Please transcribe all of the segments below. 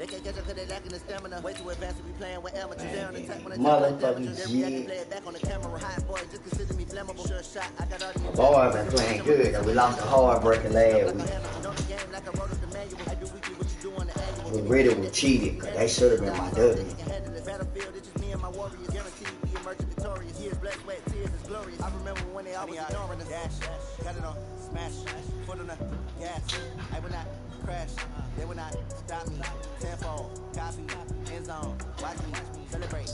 They can't catch up because they lacking the stamina. Way too advanced to be playing with amateurs. They on attack when they Motherfucking shit. Play it back on the camera. Hot boy, just consider me flammable. Sure shot. I got all the boy, I've been playing good. We lost a heartbreaker last week. We really were cheated, because they should have been my W. I remember when they always ignoring us. Got it on, smash, foot on the gas. I will not crash, they will not stop me. Tenfold, copy, end zone, watch me, celebrate.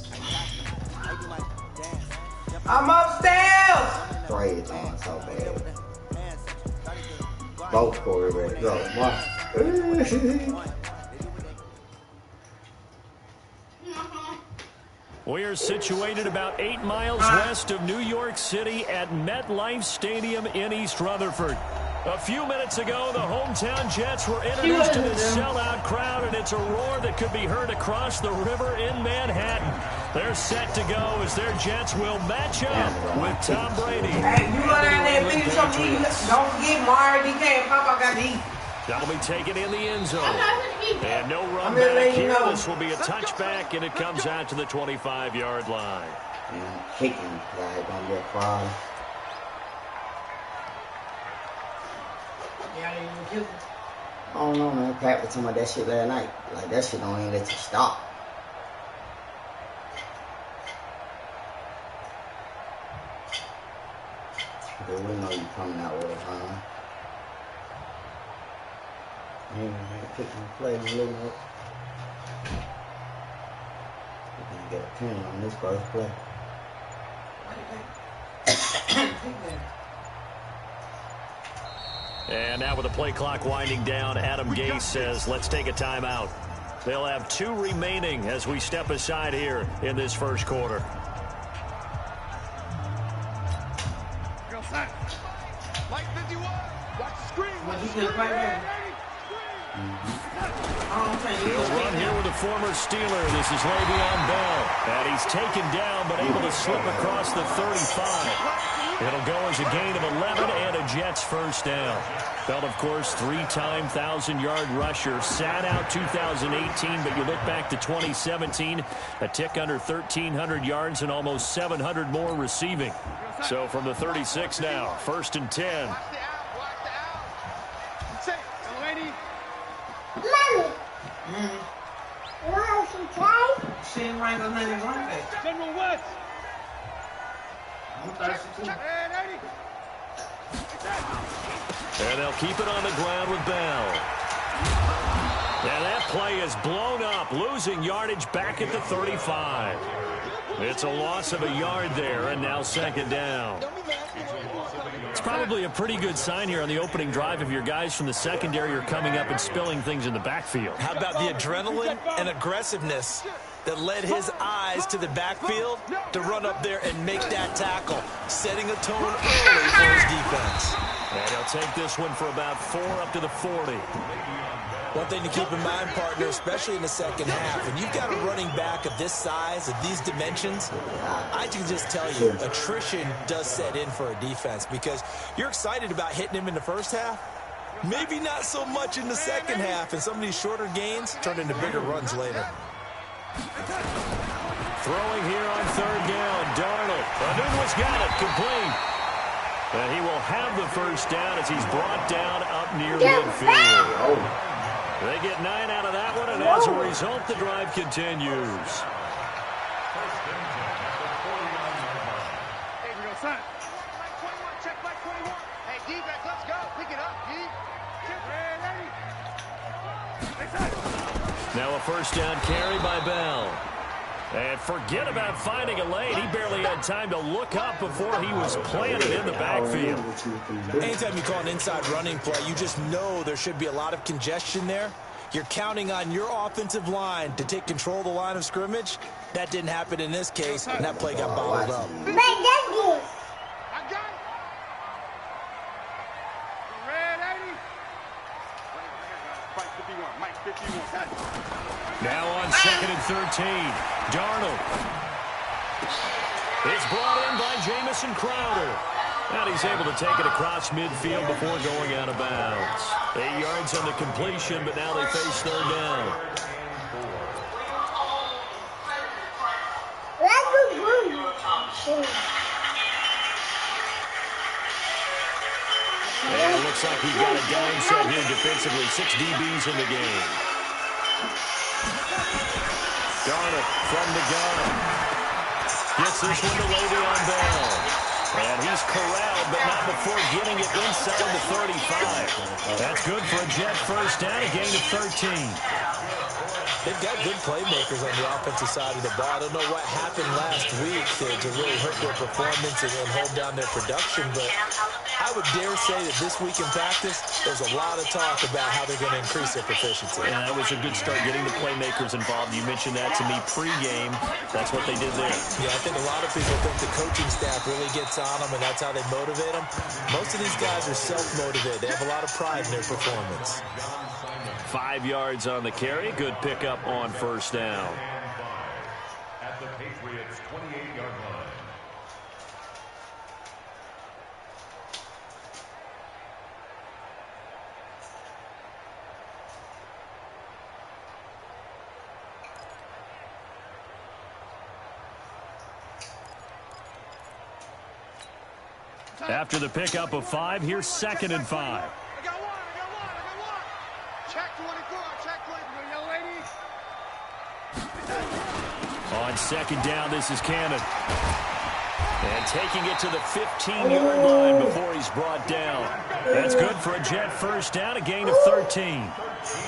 I do my dance. I'm upstairs! Praise on so bad. Both Corey ready. Go, one. We are situated about 8 miles west of New York City at MetLife Stadium in East Rutherford. A few minutes ago, the hometown Jets were introduced to this sellout crowd, and it's a roar that could be heard across the river in Manhattan. They're set to go as their Jets will match up with Tom Brady. Hey, you run out there and finish something. Don't forget Mario, DK, and Papa got to eat. That'll be taken in the end zone. And no run back here. This will be a touchback, and it comes out to the 25-yard line. And kicking, like, gonna be a problem. Yeah, they even kill him. I don't know, man. Practiced some of that shit last night. Like, that shit don't even let you stop. But we know you coming out with it, huh? Man, pick my play and look up. We're gonna get a penalty on this first play. And now with the play clock winding down, Adam Gase says, let's take a timeout. They'll have 2 remaining as we step aside here in this first quarter. Light 51. Watch the screen. He'll run here with a former Steeler. This is Le'Veon Bell. And he's taken down, but able to slip across the 35. It'll go as a gain of 11 and a Jets first down. Bell, of course, 3-time 1,000-yard rusher. Sat out 2018, but you look back to 2017, a tick under 1,300 yards and almost 700 more receiving. So from the 36 now, first and 10. Watch the out. Watch the out. Say, lady. Mommy. You want some try? She ain't right on that run back. General West. I'm 32. And they'll keep it on the ground with Bell. And that play is blown up, losing yardage back at the 35. It's a loss of a yard there, and now second down. It's probably a pretty good sign here on the opening drive if your guys from the secondary are coming up and spilling things in the backfield. How about the adrenaline and aggressiveness that led his eyes to the backfield to run up there and make that tackle, setting a tone early for his defense. And he'll take this one for about 4 up to the 40. One thing to keep in mind, partner, especially in the second half, when you've got a running back of this size, of these dimensions, I can just tell you, attrition does set in for a defense because you're excited about hitting him in the first half. Maybe not so much in the second half, and some of these shorter gains turn into bigger runs later. Throwing here on third down, Darnold. Anunu's got it, complete. And he will have the first down as he's brought down up near midfield. They get 9 out of that one, and as a result, the drive continues. Hey, we go, son. Check back 21. Hey, defense, let's go. Pick it up, D. Now a first down carry by Bell. And forget about finding a lane. He barely had time to look up before he was planted in the backfield. Anytime you call an inside running play, you just know there should be a lot of congestion there. You're counting on your offensive line to take control of the line of scrimmage. That didn't happen in this case, and that play got bottled up. But that's good. I got it. Red 80. Mike 51. Mike 51. Now on second and 13, Darnold. It's brought in by Jamison Crowder. And he's able to take it across midfield before going out of bounds. 8 yards on the completion, but now they face third down. And it looks like we've got a down set here defensively. 6 DBs in the game. Darnold from the gun. Gets this one to Le'Veon Bell. And he's corralled, but not before getting it inside the 35. That's good for a Jet first down, a gain of 13. They've got good playmakers on the offensive side of the ball. I don't know what happened last week to really hurt their performance and hold down their production, but I would dare say that this week in practice, there's a lot of talk about how they're going to increase their proficiency. Yeah, that was a good start getting the playmakers involved. You mentioned that to me pregame. That's what they did there. Yeah, I think a lot of people think the coaching staff really gets on them, and that's how they motivate them. Most of these guys are self-motivated. They have a lot of pride in their performance. 5 yards on the carry. Good pickup on first down. At the Patriots' 28-yard line. After the pickup of 5, here's 2nd and 5. I got one. Check 24, check 24, young lady. On 2nd down, this is Cannon. And taking it to the 15-yard line before he's brought down. That's good for a Jet first down, a gain of 13.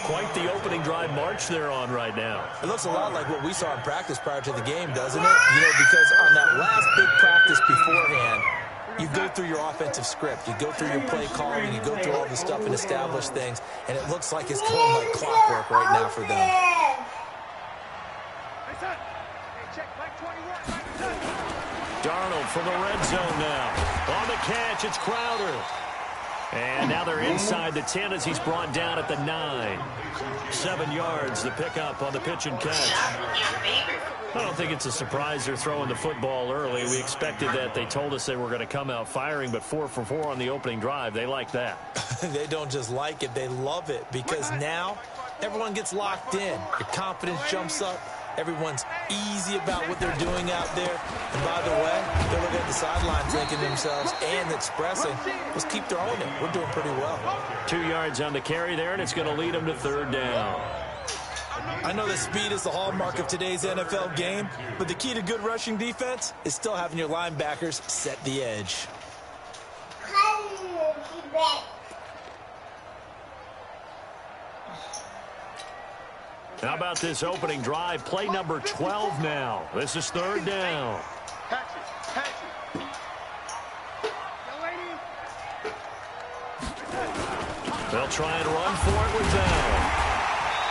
Quite the opening drive march they're on right now. It looks a lot like what we saw in practice prior to the game, doesn't it? You know, because on that last big practice beforehand, you go through your offensive script. You go through your play calling. You go through all the stuff and establish things. And it looks like it's going like clockwork right now for them. Darnold from the red zone now. On the catch, it's Crowder. And now they're inside the 10 as he's brought down at the 9. 7 yards, the pickup on the pitch and catch. I don't think it's a surprise they're throwing the football early. We expected that. They told us they were going to come out firing, but 4 for 4 on the opening drive. They like that. They don't just like it, they love it, because now everyone gets locked in. The confidence jumps up. Everyone's easy about what they're doing out there. And by the way, they're looking at the sidelines thinking to themselves and expressing, let's keep throwing it. We're doing pretty well. 2 yards on the carry there, and it's going to lead them to 3rd down. I know that speed is the hallmark of today's NFL game, but the key to good rushing defense is still having your linebackers set the edge. How about this opening drive? Play number 12 now. This is 3rd down. They'll try and run for it with Bell.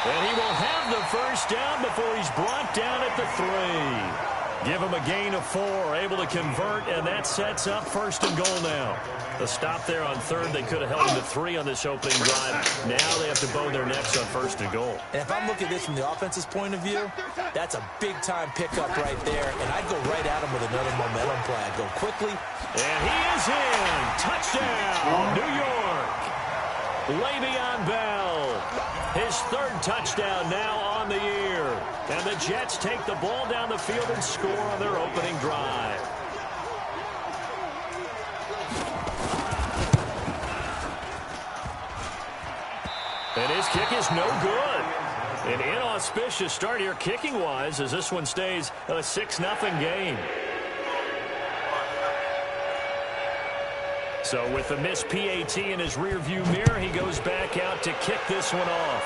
And he will have the first down before he's brought down at the 3. Give him a gain of 4, able to convert, and that sets up 1st and goal now. The stop there on 3rd, they could have held him to 3 on this opening drive. Now they have to bone their necks on 1st and goal. And if I'm looking at this from the offense's point of view, that's a big-time pickup right there, and I'd go right at him with another momentum play. I'd go quickly. And he is in. Touchdown, New York. Le'Veon Bell. His 3rd touchdown now on the year. And the Jets take the ball down the field and score on their opening drive. And his kick is no good. An inauspicious start here kicking-wise as this one stays a 6-0 game. So with the missed PAT in his rearview mirror, he goes back out to kick this one off.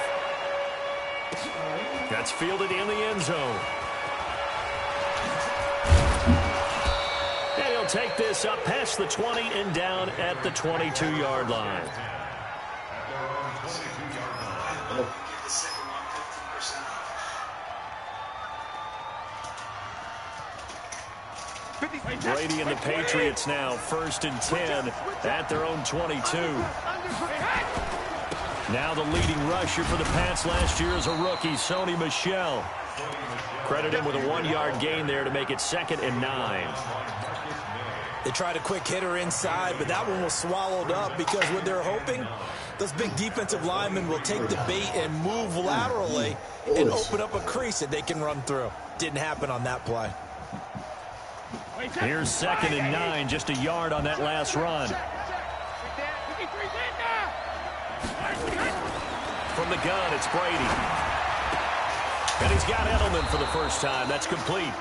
That's fielded in the end zone. And he'll take this up past the 20 and down at the 22-yard line. Brady and the Patriots now 1st and 10 at their own 22. Now the leading rusher for the Pats last year is a rookie, Sony Michel. Credit him with a 1-yard gain there to make it 2nd and 9. They tried a quick hitter inside, but that one was swallowed up because what they're hoping, Those big defensive linemen will take the bait and move laterally and open up a crease that they can run through. Didn't happen on that play. Here's 2nd and 9, just a yard on that last run. From the gun, it's Brady. And he's got Edelman for the first time. That's complete.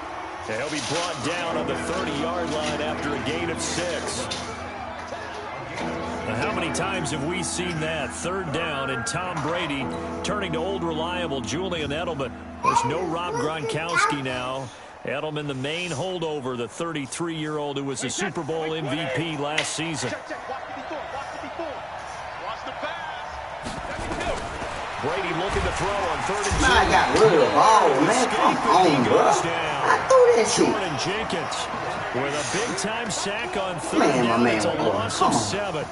And he'll be brought down on the 30-yard line after a gain of 6. Now, how many times have we seen that? 3rd down, and Tom Brady turning to old reliable Julian Edelman. There's no Rob Gronkowski now. Edelman, the main holdover, the 33-year-old who was a Super Bowl MVP last season. Brady looking to throw on 3rd and 2. I got rid of the ball, man. Come on, bro. I threw that shit. Jordan Jenkins with a big-time sack on 3rd down. It's a loss of 7.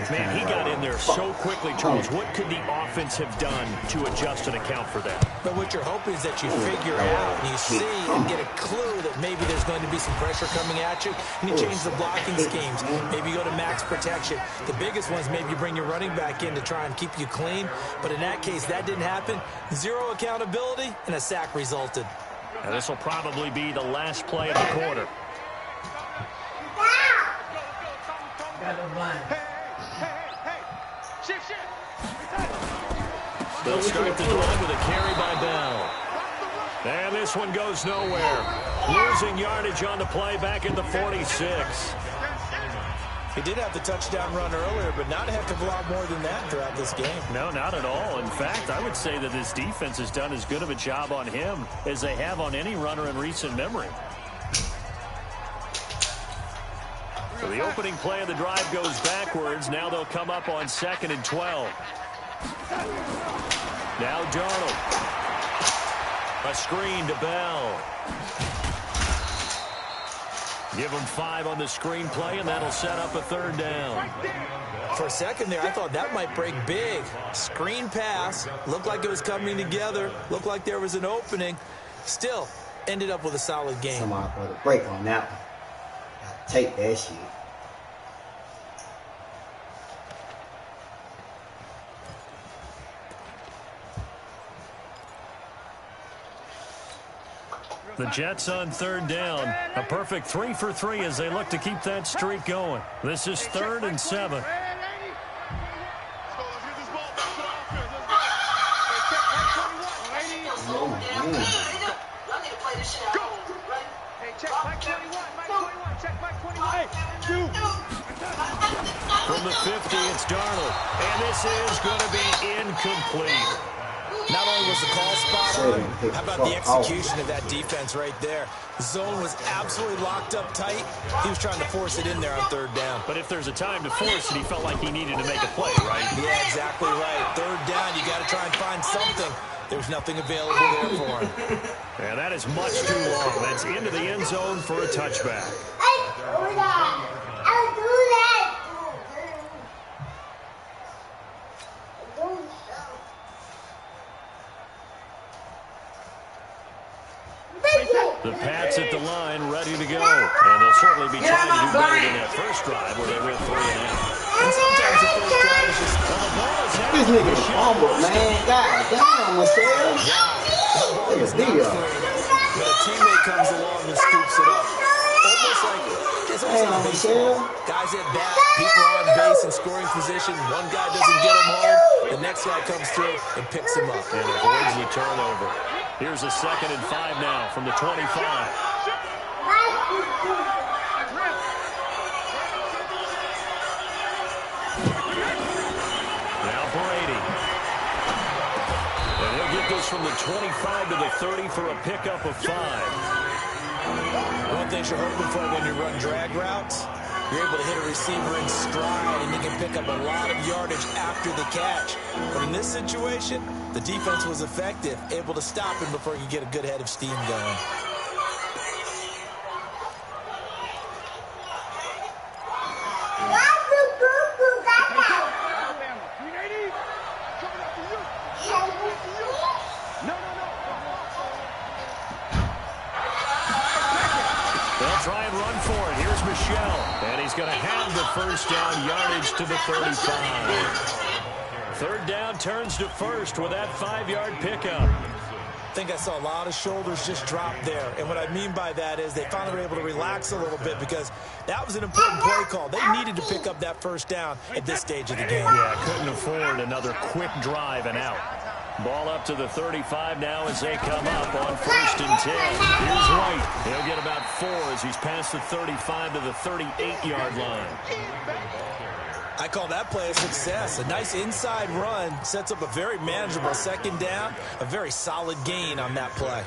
Man, he got in there so quickly, Charles. What could the offense have done to adjust and account for that? But what you're hoping is that you figure out and you see and get a clue that maybe there's going to be some pressure coming at you, and you change the blocking schemes. Maybe you go to max protection. The biggest ones, maybe you bring your running back in to try and keep you clean. But in that case, that didn't happen. 0 accountability, and a sack resulted. And this will probably be the last play of the quarter. They'll start the drive with a carry by Bell. And this one goes nowhere. Losing yardage on the play back at the 46. He did have the touchdown run earlier, but not a heck of a lot more than that throughout this game. No, not at all. In fact, I would say that this defense has done as good of a job on him as they have on any runner in recent memory. So the opening play of the drive goes backwards. Now they'll come up on 2nd and 12. Now Darnold. A screen to Bell. Give him 5 on the screen play, and that'll set up a 3rd down. For a second there, I thought that might break big. Screen pass. Looked like it was coming together. Looked like there was an opening. Still, ended up with a solid game. Somebody put a break on that one. Take that shit. The Jets on 3rd down. A perfect 3 for 3 as they look to keep that streak going. This is 3rd and 7. From the 50, it's Darnold. And this is going to be incomplete. Not only was the call spot on, how about the execution of that defense right there? The zone was absolutely locked up tight. He was trying to force it in there on 3rd down. But if there's a time to force it, he felt like he needed to make a play, right? Yeah, exactly right. 3rd down, you got to try and find something. There's nothing available there for him. And that is much too long. That's into the end zone for a touchback. The Pats at the line, ready to go. And they'll certainly be trying to do better than that first drive where they went 3 and out. And sometimes the first drive is just... This nigga fumble, man. God damn, Michelle. Look at this. But a teammate comes along and scoops it up. Almost like... It's almost like baseball. Guys at bat, people on base in scoring position. One guy doesn't get him home. The next guy comes through and picks him up. And avoids the turnover. Here's a 2nd and 5 now from the 25. Now Brady. And he'll get this from the 25 to the 30 for a pickup of 5. One thing you're hoping for when you run drag routes, you're able to hit a receiver in stride, and you can pick up a lot of yardage after the catch. But in this situation, the defense was effective, able to stop him before he could get a good head of steam going. They'll try and run for it. Here's Michelle. And he's going to have the first down, yardage to the 35. Third down turns to first with that 5-yard pickup. I think I saw a lot of shoulders just drop there. And what I mean by that is they finally were able to relax a little bit because that was an important play call. They needed to pick up that first down at this stage of the game. Yeah, couldn't afford another quick drive and out. Ball up to the 35 now as they come up on 1st and 10. Here's White. He'll get about 4 as he's past the 35 to the 38-yard line. I call that play a success. A nice inside run sets up a very manageable second down. A very solid gain on that play.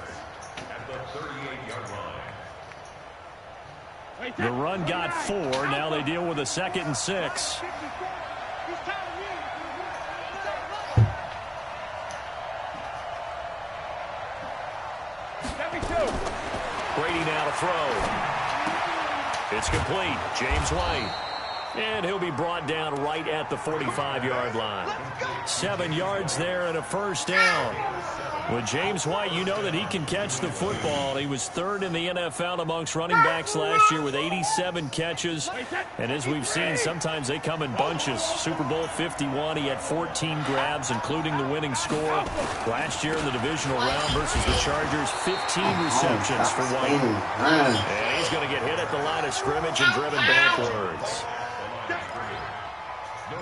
The run got 4. Now they deal with a 2nd and 6. Brady now to throw. It's complete. James White. And he'll be brought down right at the 45-yard line. 7 yards there and a first down. With James White, you know that he can catch the football. He was 3rd in the NFL amongst running backs last year with 87 catches. And as we've seen, sometimes they come in bunches. Super Bowl 51, he had 14 grabs, including the winning score. Last year in the divisional round versus the Chargers, 15 receptions for White. And he's going to get hit at the line of scrimmage and driven backwards.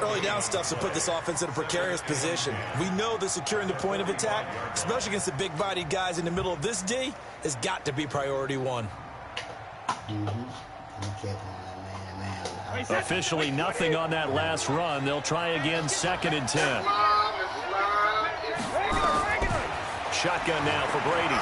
Early down stuff to put this offense in a precarious position. We know that securing the point of attack, especially against the big-bodied guys in the middle of this D, has got to be priority 1. Officially nothing on that last run. They'll try again 2nd and 10. Shotgun now for Brady.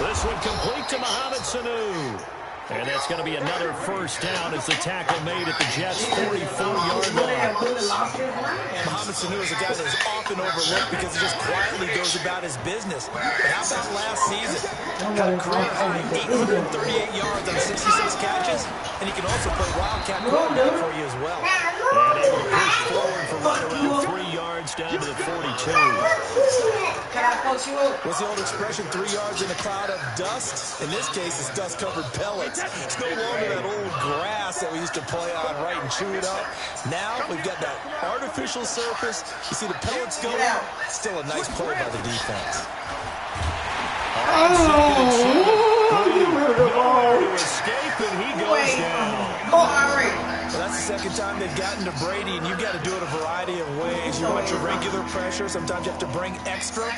This one complete to Mohamed Sanu. And that's going to be another first down as the tackle made at the Jets' 44-yard line. Mohamed Sanu is a guy that is often overlooked because he just quietly goes about his business. But how about last season? Got a career high 838 yards on 66 catches, and he can also play wildcat quarterback for you as well. And able to push forward for right around 3 yards down to the 42. What's the old expression, 3 yards in a cloud of dust? In this case, it's dust-covered pellets. It's no longer that old grass that we used to play on, right, and chew it up. Now we've got that artificial surface. You see the pellets going out. Still a nice play by the defense. Nowhere to escape, and he goes down. Well, that's the second time they've gotten to Brady, and you've got to do it a variety of ways. You want your regular pressure. Sometimes you have to bring extra.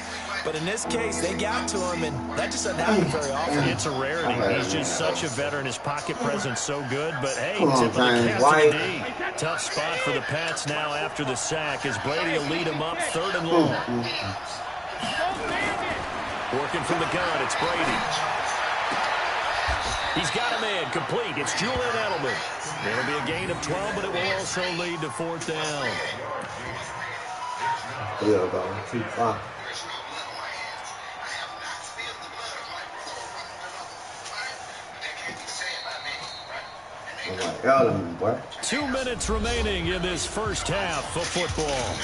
But in this case, they got to him, and that just doesn't happen very often. It's a rarity. He's just such a veteran. His pocket presence so good. But, hey, tip of the cap to the D. Tough spot for the Pats now after the sack as Brady will lead him up 3rd and long. Working from the gun, it's Brady. He's got a man complete. It's Julian Edelman. It'll be a gain of 12, but it will also lead to 4th down. Too far. 2 minutes remaining in this first half of football.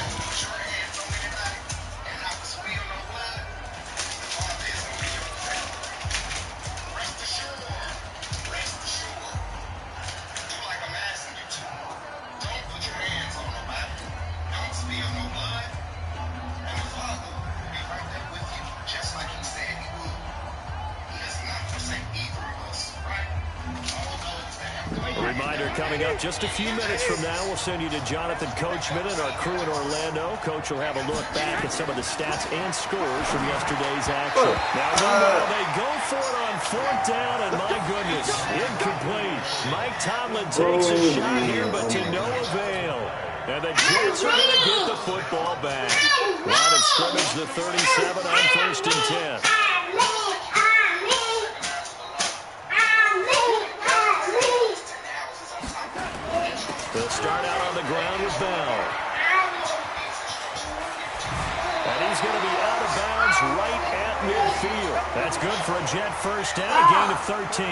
Coming up just a few minutes from now, we'll send you to Jonathan Coachman and our crew in Orlando. Coach will have a look back at some of the stats and scores from yesterday's action. Now, they go for it on 4th down, and my goodness, incomplete. Mike Tomlin takes a shot here, but to no avail. And the Jets are going to get the football back. Line of scrimmage, the 37 on 1st and 10. They'll start out on the ground with Bell. And he's going to be out of bounds right at midfield. That's good for a Jet first down, a gain of 13.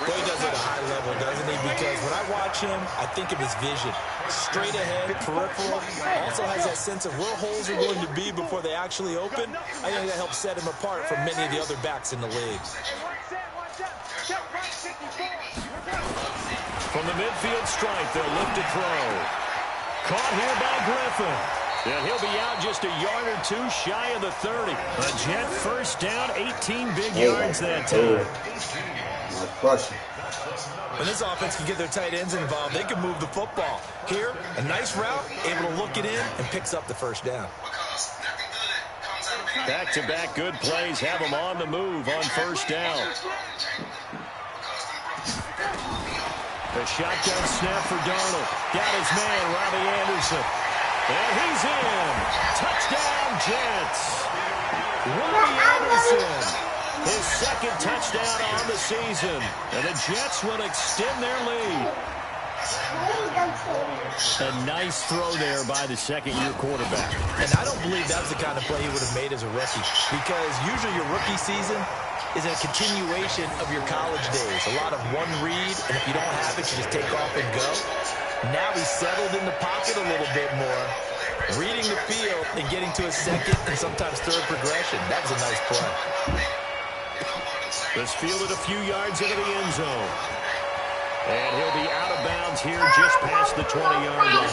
Boy, he does it at a high level, doesn't he? Because when I watch him, I think of his vision. Straight ahead, peripheral. Also has that sense of where holes are going to be before they actually open. I think that helps set him apart from many of the other backs in the league. From the midfield stripe, they'll look to throw. Caught here by Griffin. And he'll be out just a yard or two shy of the 30. A Jet first down, 18 big yards that time. When this offense can get their tight ends involved, they can move the football. Here, a nice route, able to look it in, and picks up the first down. Back-to-back good plays have them on the move on first down. The shotgun snap for Darnold. Got his man, Robbie Anderson. And he's in. Touchdown, Jets. Robbie Anderson. His second touchdown on the season. And the Jets will extend their lead. A nice throw there by the second-year quarterback. And I don't believe that's the kind of play he would have made as a rookie. Because usually your rookie season is a continuation of your college days. A lot of one read, and if you don't have it, you just take off and go. Now he's settled in the pocket a little bit more, reading the field and getting to a second and sometimes third progression. That was a nice play. This fielded a few yards into the end zone. And he'll be out of bounds here just past the 20-yard line.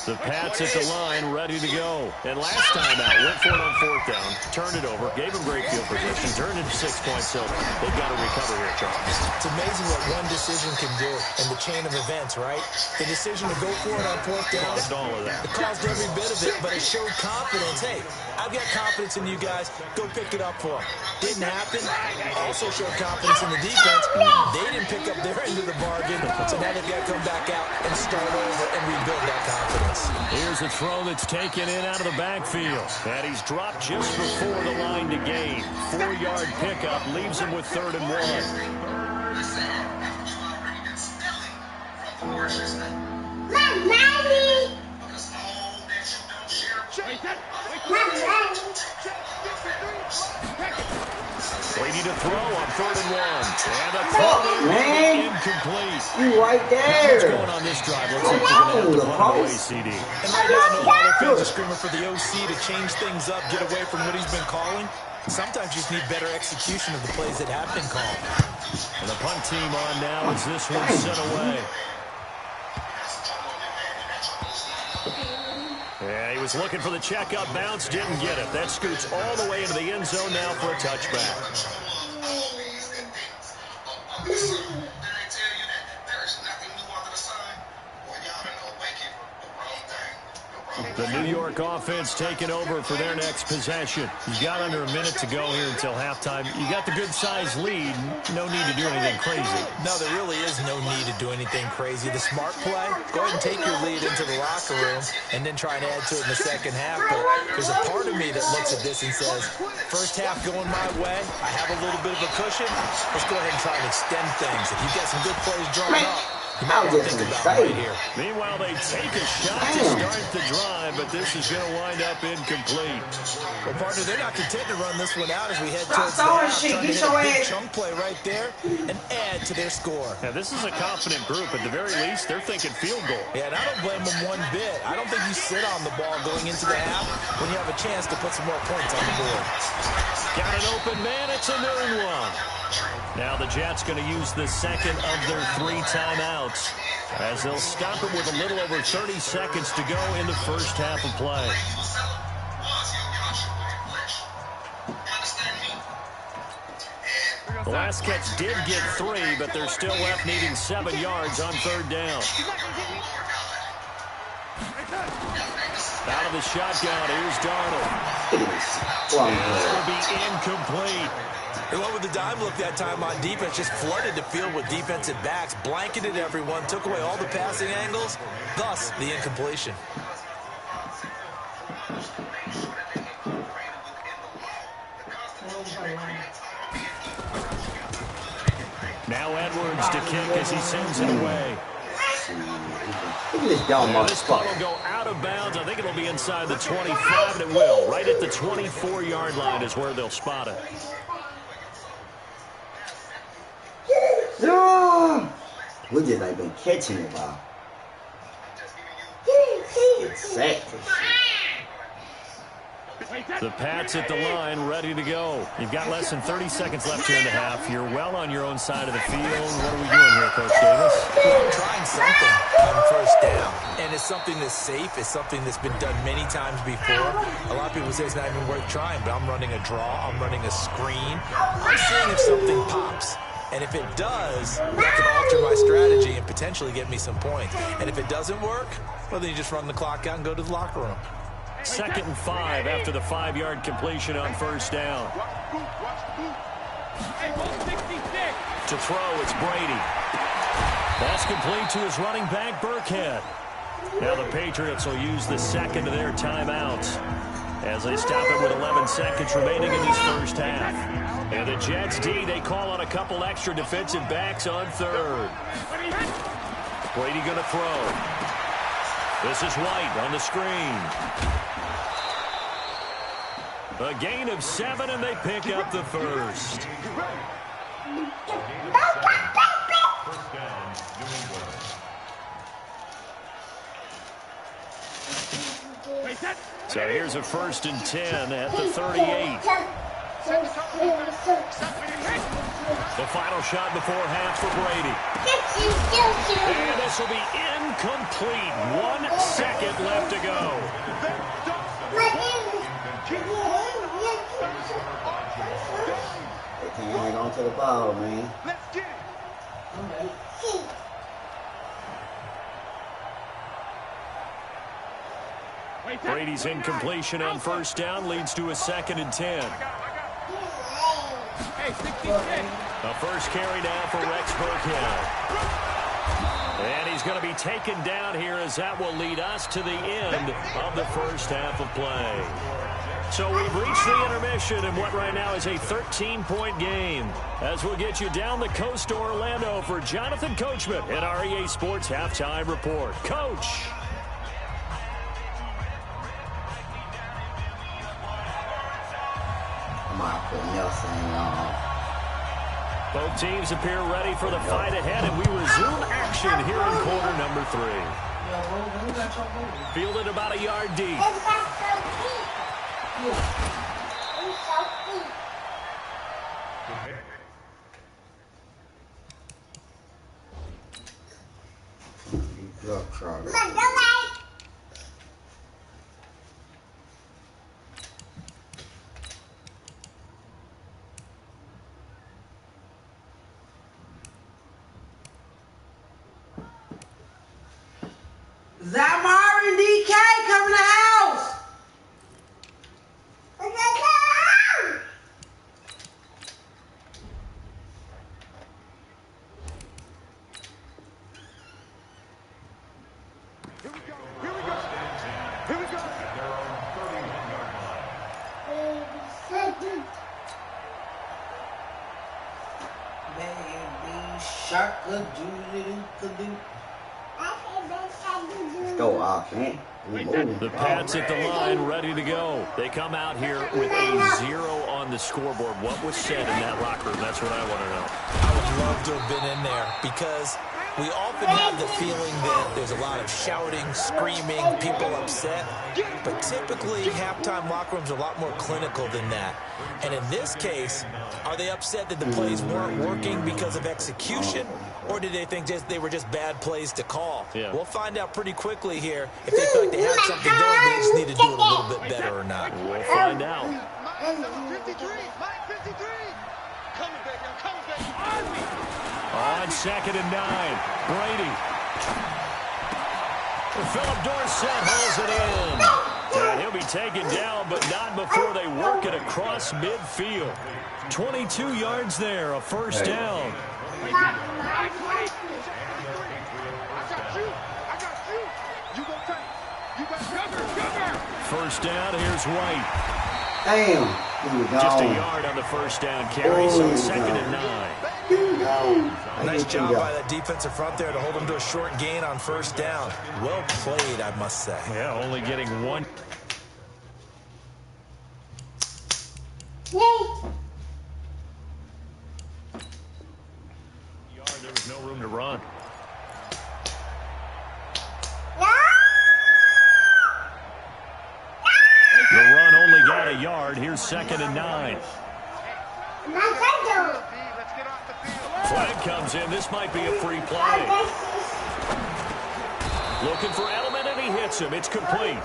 The Pats at the line, ready to go. And last time out, went for it on fourth down, turned it over, gave him great field position, turned it to 6 points, so they've got to recover here, Charles. It's amazing what one decision can do in the chain of events, right? The decision to go for it on fourth down. Caused all of that. It caused every bit of it, but it showed confidence. Hey, I've got confidence in you guys. Go pick it up for them. Didn't happen. Also showed confidence in the defense. They didn't pick up their end of the bargain, so now they've got to come back out and start over and rebuild that confidence. Here's a throw that's taken in out of the backfield. And he's dropped just before the line to gain. 4-yard pickup leaves him with 3rd and 1. Brady to throw on 3rd and 1. And the throw is incomplete. You right there. What's going on this drive? Looks like they're going to have to run away, CD. And right now, no other fans are screaming for the OC to change things up, get away from what he's been calling. Sometimes you just need better execution of the plays that have been called. And the punt team on now as this one's sent away. Yeah, he was looking for the checkup bounce, didn't get it. That scoots all the way into the end zone now for a touchback. The New York offense taking over for their next possession. You've got under a minute to go here until halftime. You got the good-sized lead. No need to do anything crazy. No, there really is no need to do anything crazy. The smart play, go ahead and take your lead into the locker room and then try and add to it in the second half. But there's a part of me that looks at this and says, first half going my way, I have a little bit of a cushion. Let's go ahead and try and extend things. If you've got some good plays drawn up, you might want to think about right here. Meanwhile, they take a shot to start the drive, but this is going to wind up incomplete. Well, partner, they're not content to run this one out as we head towards the half. Trying to hit a big chunk play right there and add to their score. Yeah, this is a confident group. At the very least, they're thinking field goal. Yeah, and I don't blame them one bit. I don't think you sit on the ball going into the half when you have a chance to put some more points on the board. Got an open man. It's a new one. Now the Jets going to use the second of their 3 timeouts as they'll stop it with a little over 30 seconds to go in the first half of play. The last catch did get 3, but they're still left needing 7 yards on 3rd down. Out of the shotgun, here's Darnold. This will be incomplete. They went with the dime look that time on defense, just flooded the field with defensive backs, blanketed everyone, took away all the passing angles, thus the incompletion. Now Edwards to kick as he sends it away. This ball will go out of bounds. I think it'll be inside the 25, and it will. Right at the 24-yard line is where they'll spot it. We just ain't been catching it, ball. It's sacked. The Pats at the line, ready to go. You've got less than 30 seconds left here in the half. You're well on your own side of the field. What are we doing here, Coach Davis? I'm trying something on first down. And it's something that's safe. It's something that's been done many times before. A lot of people say it's not even worth trying, but I'm running a draw. I'm running a screen. I'm seeing if something pops. And if it does, that can alter my strategy and potentially get me some points. And if it doesn't work, well, then you just run the clock out and go to the locker room. 2nd and 5 after the 5-yard completion on first down. To throw, it's Brady. That's complete to his running back, Burkhead. Now the Patriots will use the second of their timeouts as they stop it with 11 seconds remaining in this first half. And the Jets D, they call on a couple extra defensive backs on third. Brady going to throw. This is White on the screen. A gain of 7, and they pick up the first. First down, New England. So here's a 1st and 10 at the 38. The final shot before half for Brady. And this will be incomplete. 1 second left to go. They can't hang on to the ball, man. Let's get it. Brady's incompletion on first down leads to a 2nd and 10. A first carry now for Rex Burkhead. And he's going to be taken down here as that will lead us to the end of the first half of play. So we've reached the intermission in what right now is a 13-point game. As we'll get you down the coast to Orlando for Jonathan Coachman at our EA Sports Halftime Report. Coach. I'm out for Nelson. Both teams appear ready for the fight ahead, and we resume action here in quarter number 3. Fielded about a yard deep. Zamar and DK come in the house. Here we go. Here we go. Here we go. Their own 31-yard line. Baby shark a doo-doo-doo-doo. Let's go off, man. The Pats at the line, ready to go. They come out here with a 0 on the scoreboard. What was said in that locker room? That's what I want to know. I would love to have been in there because we often have the feeling that there's a lot of shouting, screaming, people upset. But typically, halftime locker rooms are a lot more clinical than that. And in this case, are they upset that the plays weren't working because of execution? Or did they think they were just bad plays to call? Yeah. We'll find out pretty quickly here if they feel like they had something going, they just need to do it a little bit better or not. We'll find out. Mine 53. Mine 53. Coming, baby. I'm coming, baby. On 2nd and 9, Brady. Philip Dorsett holds it in. And he'll be taken down, but not before they work it across midfield. 22 yards there, a first down. I got you. You gonna take. You got cover. First down, here's White. Damn. Just a yard on the first down carry, so 2nd and 9. Nice job by the defensive front there to hold them to a short gain on first down. Well played, I must say. Yeah, only getting 1. There was no room to run. Here's 2nd and 9. Let's get off the field. Flag comes in. This might be a free play. Looking for Edelman, and he hits him. It's complete.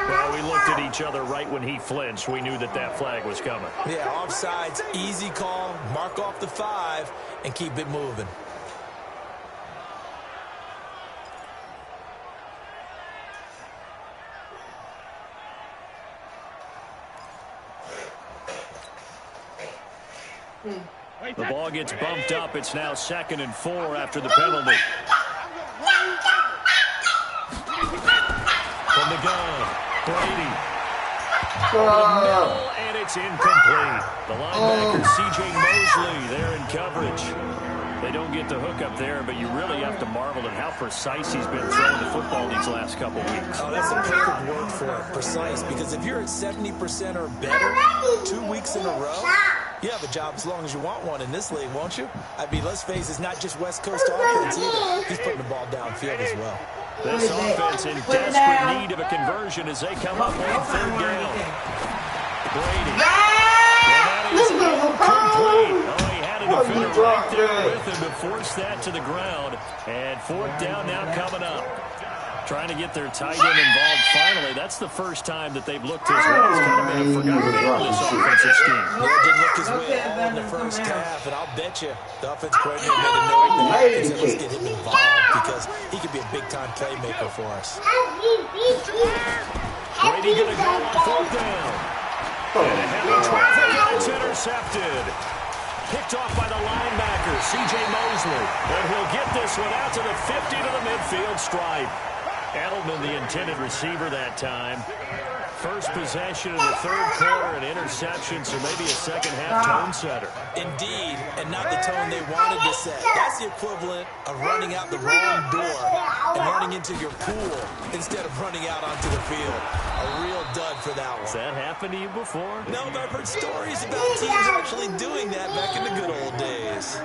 Well, we looked at each other right when he flinched. We knew that that flag was coming. Yeah, offsides, easy call. Mark off the 5 and keep it moving. The ball gets bumped up. It's now 2nd and 4 after the penalty. From the gun, Brady. Middle, and it's incomplete. The linebacker, C.J. Mosley, there in coverage. They don't get the hook up there, but you really have to marvel at how precise he's been throwing the football these last couple weeks. Oh, that's a perfect word for it, precise, because if you're at 70% or better 2 weeks in a row, you have a job as long as you want one in this league, won't you? I mean, let's face it, it's not just West Coast offense either. He's putting the ball downfield as well. This offense in desperate need of a conversion as they come up on 3rd down. Brady. That is incomplete. Oh, he had a defender right there with him to force that to the ground. And 4th down now coming up. Trying to get their tight end involved finally. That's the first time that they've looked his way. It's kind of been a forgotten man in this offensive scheme. Well, it didn't look his way all in the first half, and I'll bet you the offense coordinator made a note that he said, let's get him involved because he could be a big-time playmaker for us. Brady going to go on 4th down. And a heavy traffic, and it's intercepted. Picked off by the linebacker, C.J. Mosley. And he'll get this one out to the 50 to the midfield stripe. Edelman, the intended receiver that time. First possession of the 3rd quarter, an interception, so maybe a second-half tone setter. Indeed, and not the tone they wanted to set. That's the equivalent of running out the wrong door and running into your pool instead of running out onto the field. A real dud for that one. Has that happened to you before? No, but I've heard stories about teams actually doing that back in the good old days.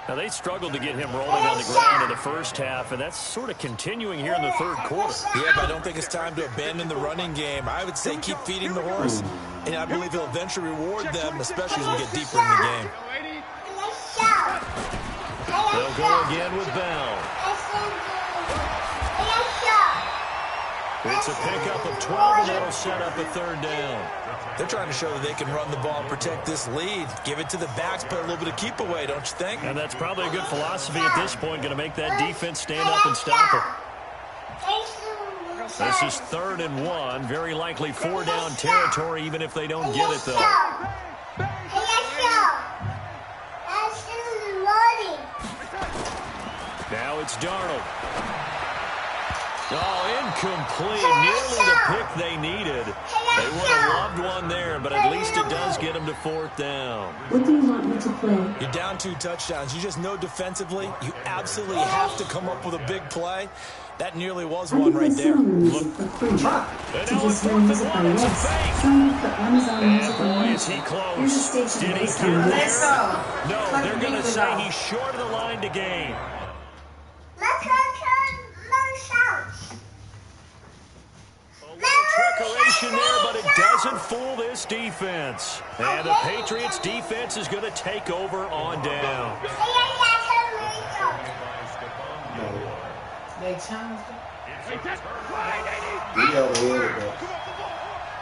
Now, they struggled to get him rolling on the ground in the first half, and that's sort of continuing here in the 3rd quarter. Yeah, but I don't think it's time to abandon the running game. I would say keep feeding the horse, and I believe he'll eventually reward them, especially as we get deeper in the game. They'll go again with Bell. It's a pickup of 12, and that'll set up a 3rd down. They're trying to show that they can run the ball and protect this lead. Give it to the backs, play a little bit of keep away, don't you think? And that's probably a good philosophy at this point, going to make that defense stand up and stop it. This is 3rd and 1, very likely 4-down territory, even if they don't get it, though. Now it's Darnold. Oh, incomplete. Nearly the pick they needed. They would have loved one there, but at least it does get them to 4th down. What do you want me to play? You're down 2 touchdowns. You just know defensively, you absolutely have to come up with a big play. That nearly was one right there. Look. And now it's 4th and 1. It's a fake. And boy, is he close. Did he get there? No, they're going to say he's short of the line to gain. Trickeration there, but it doesn't fool this defense. And the Patriots defense is going to take over on down.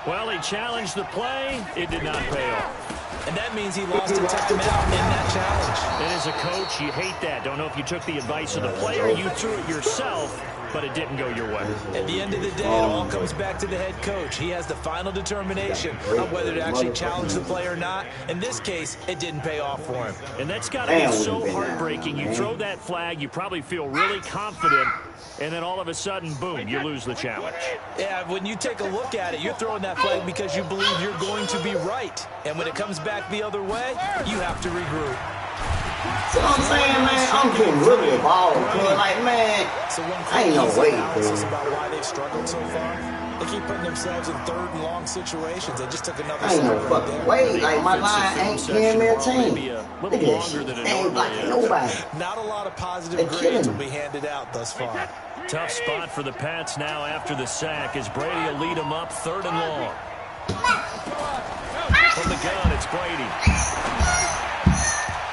Well, he challenged the play. It did not pay off. And that means he lost a timeout in that challenge. And as a coach, you hate that. Don't know if you took the advice of the player, you threw it yourself, but it didn't go your way. At the end of the day, it all comes back to the head coach. He has the final determination on whether to actually challenge the play or not. In this case, it didn't pay off for him. And that's got to be so heartbreaking. You throw that flag, you probably feel really confident, and then all of a sudden, boom, you lose the challenge. Yeah, when you take a look at it, you're throwing that flag because you believe you're going to be right. And when it comes back the other way, you have to regroup. So I'm saying, man, I'm getting really involved. Like, man, So ain't no way, analysis about why they've struggled so far. They keep putting themselves in third and long situations. They just took another Ain't no sack right fucking there. way. Like, my line ain't giving me a team. Look at that shit. Ain't blocking nobody. Not a lot of positive grades will be handed out thus far. Tough spot for the Pats now after the sack as Brady will lead them up 3rd and long. From the gun, it's Brady.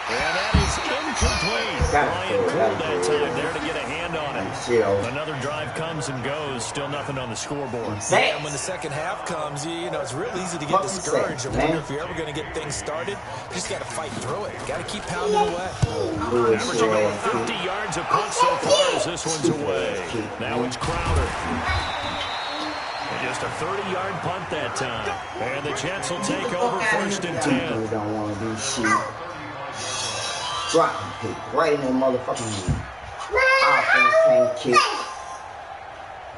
And that is incomplete. Ryan pulled that time there to get a hand on it. Another drive comes and goes. Still nothing on the scoreboard. Yeah, and when the second half comes, you know, it's real easy to get discouraged. I wonder if you're ever going to get things started. You just got to fight through it. Got to keep pounding away. Averaging over 50 yards a punt so far as this one's away. Now it's Crowder. And just a 30-yard punt that time. And the Jets will take over 1st and 10. We don't want to do shit. Drop and pick right in that motherfucking hand. Offense can't kick.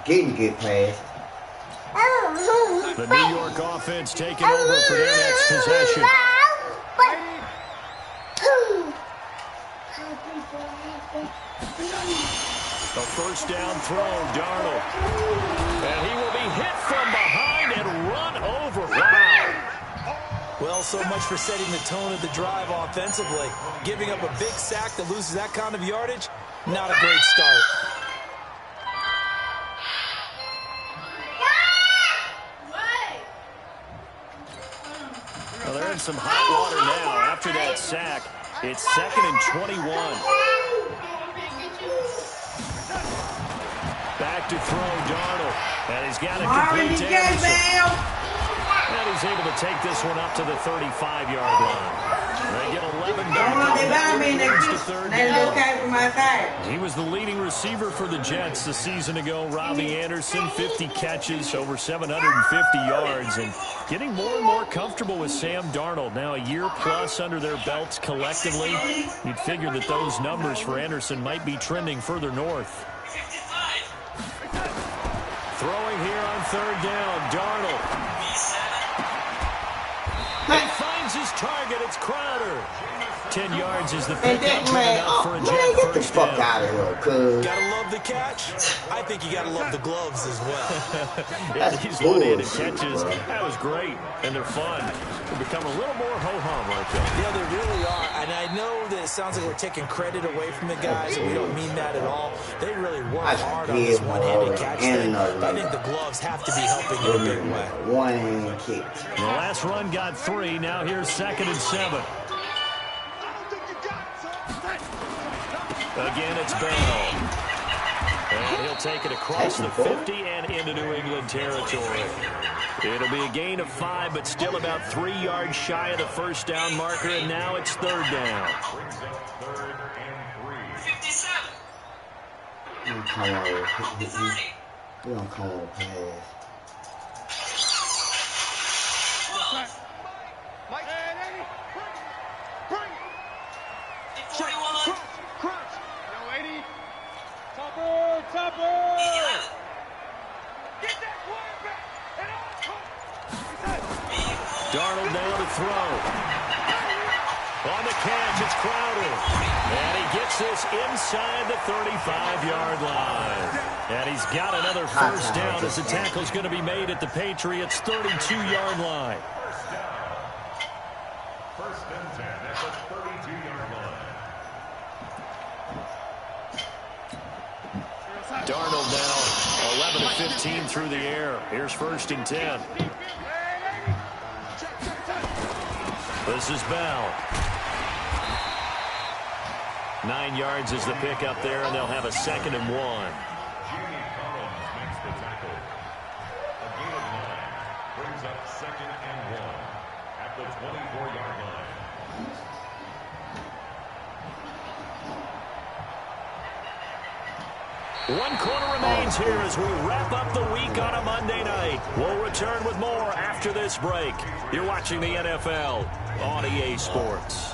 Getting good pass. The New York offense taking over for their next possession. A 1st down throw, Darnold. And he will be hit from behind and run over. Wow. Well, so much for setting the tone of the drive offensively. Giving up a big sack that loses that kind of yardage, not a great start. Well, they're in some hot water now after that sack. It's 2nd and 21. Back to throw, Darnold. And he's got it complete to Anderson. And he's able to take this one up to the 35-yard line. They get 11 back. He was the leading receiver for the Jets a season ago. Robbie Anderson, 50 catches, over 750 yards, and getting more and more comfortable with Sam Darnold. Now a year plus under their belts collectively. You'd figure that those numbers for Anderson might be trending further north. Throwing here on 3rd down, Darnold. He finds his target. It's Crowder. 10 yards is the pickup, enough for a Jet get the 1st fuck down. out of here, cuz. Gotta love the catch. I think you gotta love the gloves as well. Yeah, these one-handed catches, that was great, and they're fun. They become a little more ho-hum, aren't they? Yeah, they really are. And I know that it sounds like we're taking credit away from the guys, and we don't mean that at all. They really work hard on this one-handed catch thing. But I think the gloves have to be helping in a big way. One-hand kick. The last run got 3. Now here's 2nd and 7. Again, it's Bell. And he'll take it across the 50 and into New England territory. It'll be a gain of 5, but still about 3 yards shy of the 1st down marker, and now it's 3rd down. 57. We don't come over pass. Mike, bring it. 41. Crunch. Yo, 80. Topper. Get that quarterback. Darnold now to throw. On the catch, it's Crowder. And he gets this inside the 35-yard line. And he's got another 1st down as the tackle's going to be made at the Patriots' 32-yard line. 1st and 10 at the 32-yard line. Darnold now 11 of 15 through the air. Here's 1st and 10. This is Bell. 9 yards is the pickup there, and they'll have a 2nd and 1. Makes the tackle. A gain of 9 brings up 2nd and 1 at the 24-yard line. One quarter remains here as we wrap up the week on a Monday night. We'll return with more after this break. You're watching the NFL on EA Sports.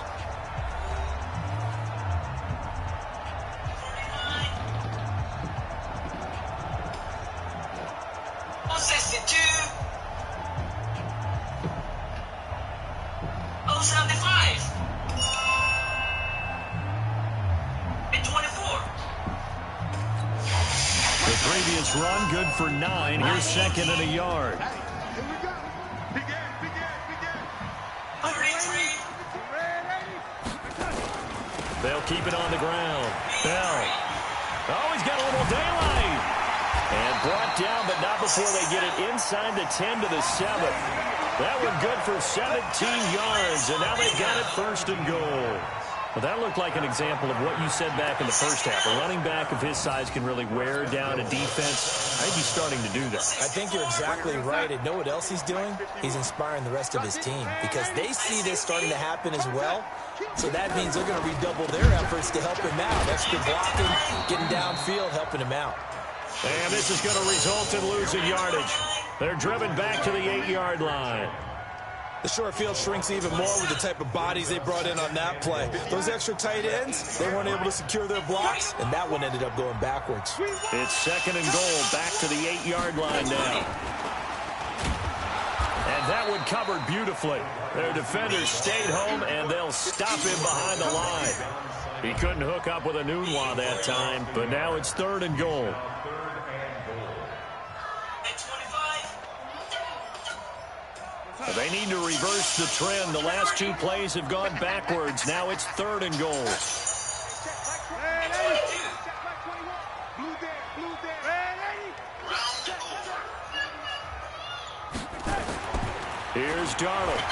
62. 075. And 24. The previous run, good for 9. Here's second and a yard. Here we go. Begin. 33. They'll keep it on the ground. Bell. Oh, he's got a little daylight. And brought down, but not before they get it inside the 10 to the 7. That one good for 17 yards, and now they've got it first and goal. Well, that looked like an example of what you said back in the first half. A running back of his size can really wear down a defense. I think he's starting to do that. I think you're exactly right. And know what else he's doing? He's inspiring the rest of his team because they see this starting to happen as well. So that means they're going to redouble their efforts to help him out. Extra blocking, getting downfield, helping him out. And this is going to result in losing yardage. They're driven back to the 8-yard line. The short field shrinks even more with the type of bodies they brought in on that play. Those extra tight ends, they weren't able to secure their blocks, and that one ended up going backwards. It's second and goal, back to the 8-yard line now. And that one covered beautifully. Their defenders stayed home, and they'll stop him behind the line. He couldn't hook up with a Nunwa that time, but now it's third and goal. They need to reverse the trend. The last 2 plays have gone backwards. Now it's third and goal. Here's Darnold.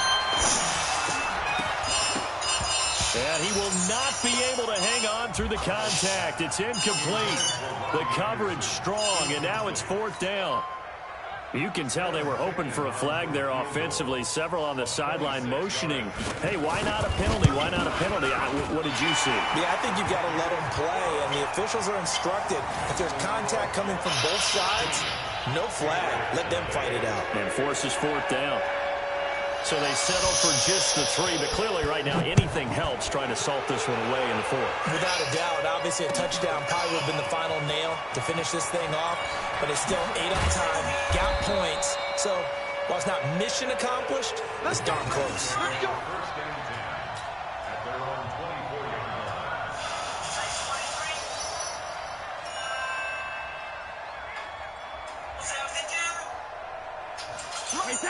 And he will not be able to hang on through the contact. It's incomplete. The coverage strong, and now it's fourth down. You can tell they were hoping for a flag there offensively. Several on the sideline motioning. Hey, why not a penalty? Why not a penalty? What did you see? Yeah, I think you've got to let them play, and the officials are instructed. If there's contact coming from both sides, no flag. Let them fight it out. And forces fourth down. So they settle for just the 3, but clearly right now anything helps trying to salt this one away in the 4th. Without a doubt, obviously a touchdown probably would have been the final nail to finish this thing off, but it's still 8 on time, got points, so while it's not mission accomplished, it's darn close.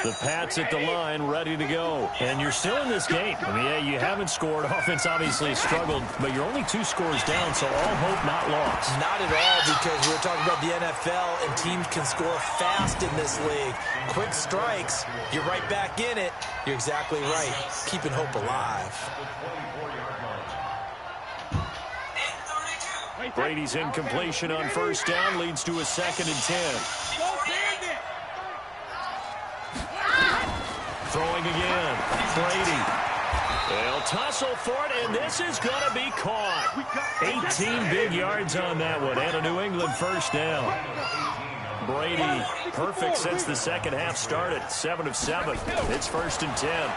The Pats at the line, ready to go. And you're still in this game. I mean, yeah, you haven't scored. Offense obviously struggled, but you're only 2 scores down, so all hope not lost. Not at all, because we're talking about the NFL, and teams can score fast in this league. Quick strikes, you're right back in it. You're exactly right. Keeping hope alive. Brady's incompletion on first down leads to a 2nd and 10. Throwing again. Brady. They'll tussle for it, and this is going to be caught. 18 big yards on that one, and a New England first down. Brady, perfect since the second half started. 7 of 7. It's 1st and 10.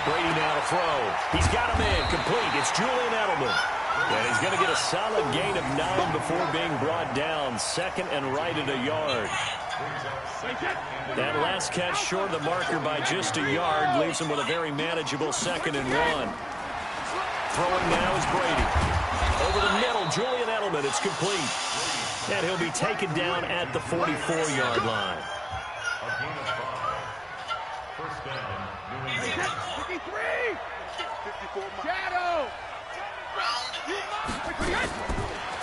Brady now to throw. He's got him in. Complete. It's Julian Edelman. And he's going to get a solid gain of 9 before being brought down. 2nd and right at a yard. That last catch short of the marker by just a yard leaves him with a very manageable 2nd and 1. Throwing now is Brady. Over the middle, Julian Edelman. It's complete. And he'll be taken down at the 44-yard line. First down, New England. 53! 54 Shadow!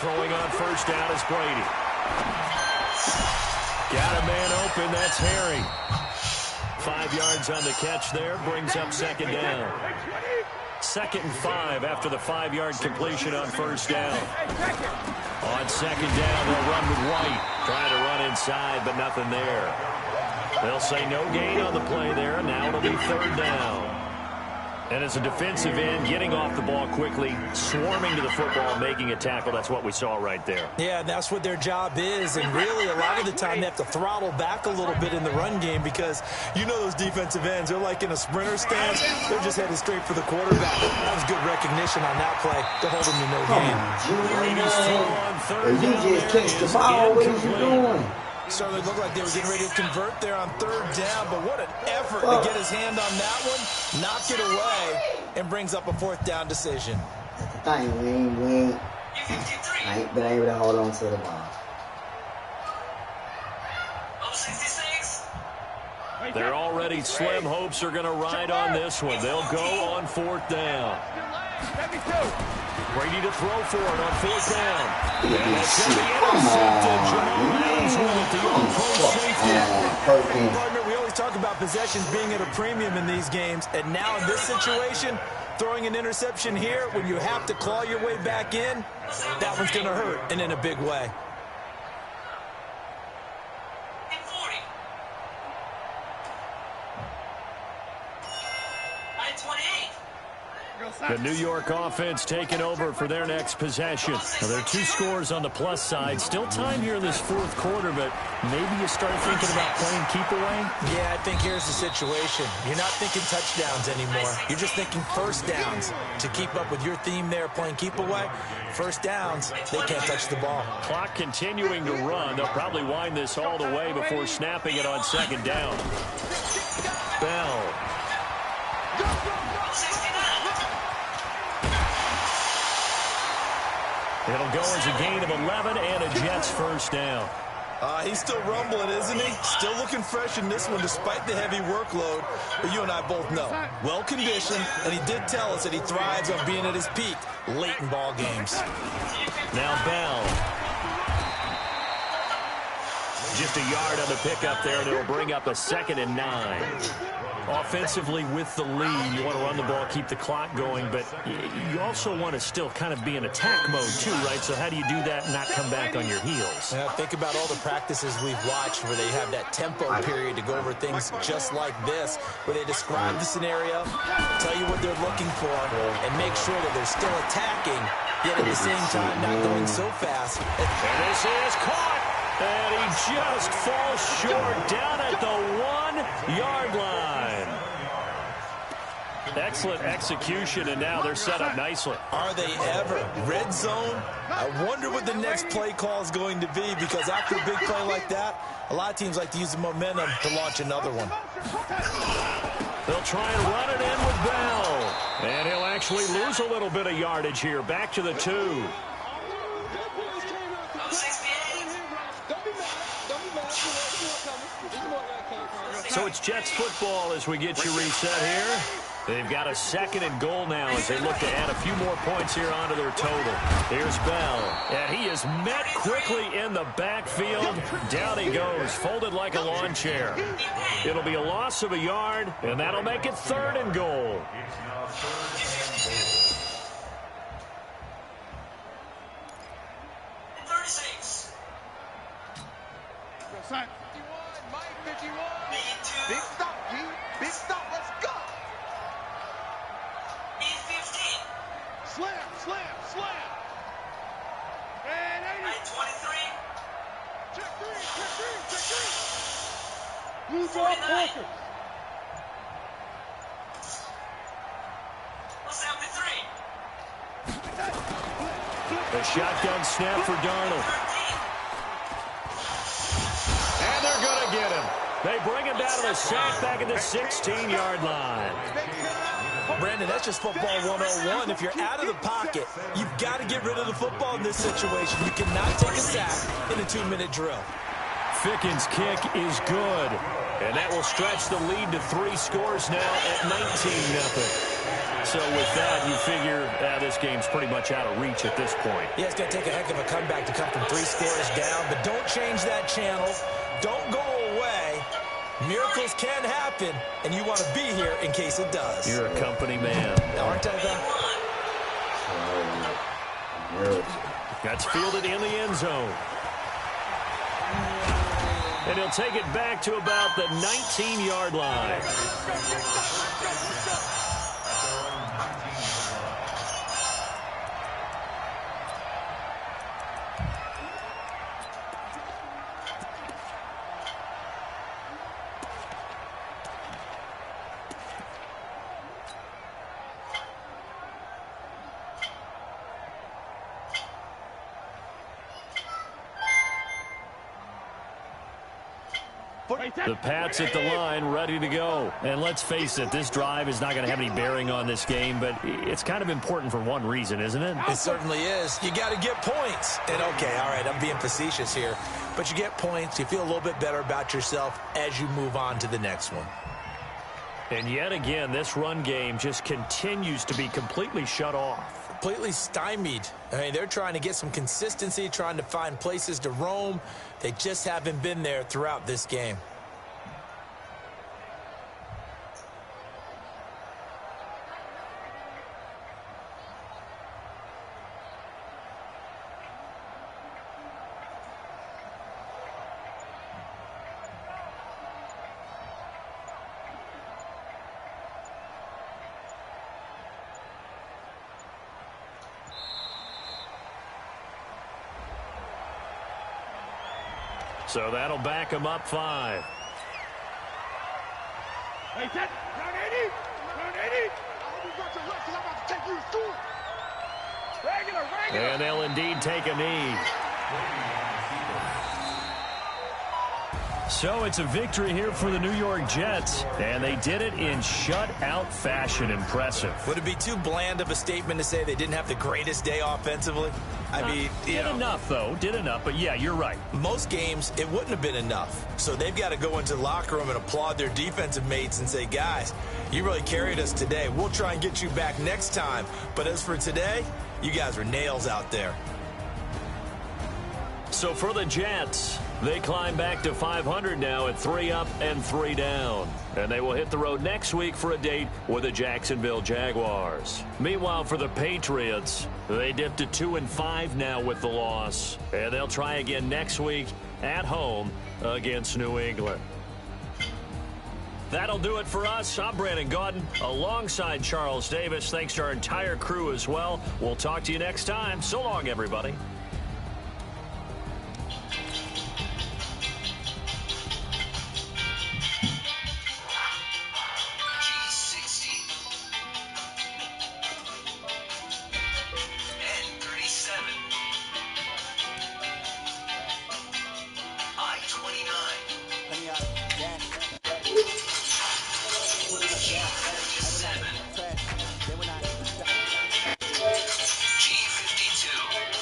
Throwing on first down is Brady. Got a man open, that's Harry. 5 yards on the catch there, brings up 2nd down. 2nd and 5 after the 5-yard completion on first down. On 2nd down, they'll run with White. Trying to run inside, but nothing there. They'll say no gain on the play there. Now it'll be 3rd down. And as a defensive end, getting off the ball quickly, swarming to the football, making a tackle, that's what we saw right there. Yeah, that's what their job is, and really a lot of the time they have to throttle back a little bit in the run game because you know those defensive ends, they're like in a sprinter stance, they're just headed straight for the quarterback. That was good recognition on that play to hold them to no gain. Brady's throw on 3rd down. You just catch the ball, what are you doing? Certainly looked like they were getting ready to convert there on 3rd down, but what an effort to get his hand on that one, knock it away, and brings up a 4th down decision. That's the thing, we ain't been able to hold on to the ball. Their already slim hopes are going to ride on this one. They'll go on 4th down. Brady to throw for it on 4th down. And it's going to be intercepted. Jamal Adams with it, the all-pro safety. Partner, we always talk about possessions being at a premium in these games, and now in this situation, throwing an interception here when you have to claw your way back in, that one's going to hurt, and in a big way. The New York offense taking over for their next possession. Now, there are 2 scores on the plus side. Still time here in this 4th quarter, but maybe you start thinking about playing keep away? Yeah, I think here's the situation. You're not thinking touchdowns anymore. You're just thinking first downs. To keep up with your theme there, playing keep away, first downs, they can't touch the ball. Clock continuing to run. They'll probably wind this all the way before snapping it on 2nd down. Bell. It'll go as a gain of 11 and a Jets first down. He's still rumbling, isn't he? Still looking fresh in this one despite the heavy workload. But you and I both know, well-conditioned, and he did tell us that he thrives on being at his peak late in ball games. Now Bell. Just a yard on the pickup there, and it'll bring up a 2nd and 9. Offensively with the lead, you want to run the ball, keep the clock going, but you also want to still kind of be in attack mode too, right? So how do you do that and not come back on your heels? Yeah, think about all the practices we've watched where they have that tempo period to go over things just like this, where they describe the scenario, tell you what they're looking for, and make sure that they're still attacking, yet at the same time not going so fast. And this is caught, and he just falls short down at the 1-yard line. Excellent execution, and now they're set up nicely. Are they ever? Red zone? I wonder what the next play call is going to be, because after a big play like that, a lot of teams like to use the momentum to launch another one. They'll try and run it in with Bell. And he'll actually lose a little bit of yardage here. Back to the 2. So it's Jets football as we get you reset here. They've got a 2nd and goal now as they look to add a few more points here onto their total. Here's Bell, and he is met quickly in the backfield. Down he goes, folded like a lawn chair. It'll be a loss of a yard, and that'll make it 3rd and goal. Big stop, G. Big stop. Let's go. Slam, slam, slam. And 23. Check 3, check 3, check 3. Use your focus. 73. A shotgun snap for Darnold. And they're going to get him. They bring him down to the sack back at the 16-yard line. Brandon, that's just football 101. If you're out of the pocket, you've got to get rid of the football in this situation. You cannot take a sack in a 2-minute drill. Ficken's kick is good. And that will stretch the lead to 3 scores now at 19-0. So with that, you figure this game's pretty much out of reach at this point. Yeah, it's going to take a heck of a comeback to come from 3 scores down. But don't change that channel. Don't go away. Miracles can happen, and you want to be here in case it does. You're a company man. Aren't I, though? That's fielded in the end zone. And he'll take it back to about the 19-yard line. The Pats at the line, ready to go. And let's face it, this drive is not going to have any bearing on this game, but it's kind of important for one reason, isn't it? It certainly is. You got to get points. And, okay, all right, I'm being facetious here. but you get points. You feel a little bit better about yourself as you move on to the next one. And yet again, this run game just continues to be completely shut off. Completely stymied. I mean, they're trying to get some consistency, trying to find places to roam. They just haven't been there throughout this game. So that'll back him up 5. Hey, set. Round 80. Round 80. I'll be back to left because I'm about to take you through it. Regular. And they'll indeed take a knee. So it's a victory here for the New York Jets, and they did it in shutout fashion. Impressive. Would it be too bland of a statement to say they didn't have the greatest day offensively? I mean, did enough, though. Did enough, but yeah, you're right. Most games, it wouldn't have been enough. So they've got to go into the locker room and applaud their defensive mates and say, guys, you really carried us today. We'll try and get you back next time. But as for today, you guys were nails out there. So for the Jets, they climb back to 500 now at 3 up and 3 down. And they will hit the road next week for a date with the Jacksonville Jaguars. Meanwhile, for the Patriots, they dipped to 2-5 now with the loss. And they'll try again next week at home against New England. That'll do it for us. I'm Brandon Gaudin alongside Charles Davis. Thanks to our entire crew as well. We'll talk to you next time. So long, everybody.